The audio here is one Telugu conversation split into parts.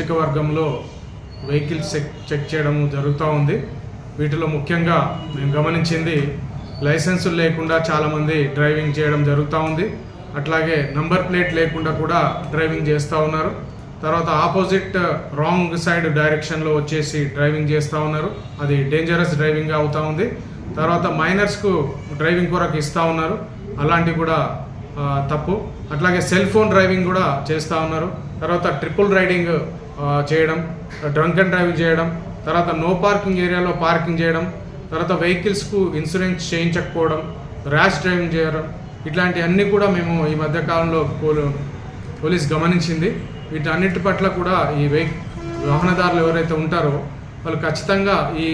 నియోజకవర్గంలో వెహికల్స్ చెక్ చేయడం జరుగుతూ ఉంది. వీటిలో ముఖ్యంగా మేము గమనించింది లైసెన్సులు లేకుండా చాలామంది డ్రైవింగ్ చేయడం జరుగుతూ ఉంది. అట్లాగే నంబర్ ప్లేట్ లేకుండా కూడా డ్రైవింగ్ చేస్తూ ఉన్నారు. తర్వాత ఆపోజిట్ రాంగ్ సైడ్ డైరెక్షన్లో వచ్చేసి డ్రైవింగ్ చేస్తూ ఉన్నారు. అది డేంజరస్ డ్రైవింగ్ అవుతూ ఉంది. తర్వాత మైనర్స్కు డ్రైవింగ్ కొరకు ఇస్తూ ఉన్నారు, అలాంటివి కూడా తప్పు. అట్లాగే సెల్ ఫోన్ డ్రైవింగ్ కూడా చేస్తూ ఉన్నారు. తర్వాత ట్రిపుల్ రైడింగ్ చేయడం, డ్రంక్ అండ్ డ్రైవింగ్ చేయడం, తర్వాత నో పార్కింగ్ ఏరియాలో పార్కింగ్ చేయడం, తర్వాత వెహికల్స్కు ఇన్సూరెన్స్ చేయించకపోవడం, ర్యాష్ డ్రైవింగ్ చేయడం, ఇట్లాంటివన్నీ కూడా మేము ఈ మధ్యకాలంలో పోలీస్ గమనించింది. వీటన్నిటి పట్ల కూడా ఈ వాహనదారులు ఎవరైతే ఉంటారో వాళ్ళు ఖచ్చితంగా ఈ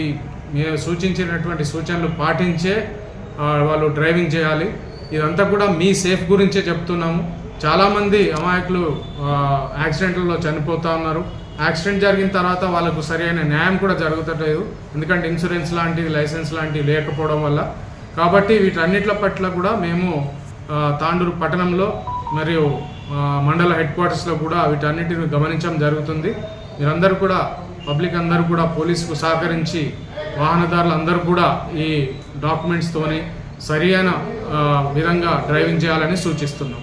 మేము సూచించినటువంటి సూచనలు పాటించే వాళ్ళు డ్రైవింగ్ చేయాలి. ఇదంతా కూడా మీ సేఫ్ గురించే చెప్తున్నాము. చాలామంది అమాయకులు యాక్సిడెంట్లలో చనిపోతూ ఉన్నారు. యాక్సిడెంట్ జరిగిన తర్వాత వాళ్ళకు సరైన న్యాయం కూడా జరుగుతలేదు, ఎందుకంటే ఇన్సూరెన్స్ లాంటివి లైసెన్స్ లాంటివి లేకపోవడం వల్ల. కాబట్టి వీటన్నిటి పట్ల కూడా మేము తాండూరు పట్టణంలో మరియు మండల హెడ్ క్వార్టర్స్లో కూడా వీటన్నిటిని గమనించడం జరుగుతుంది. మీరందరూ కూడా పబ్లిక్ అందరూ కూడా పోలీసుకు సహకరించి వాహనదారులు అందరూ కూడా ఈ డాక్యుమెంట్స్తోని సరైన విధంగా డ్రైవింగ్ చేయాలని సూచిస్తున్నాం.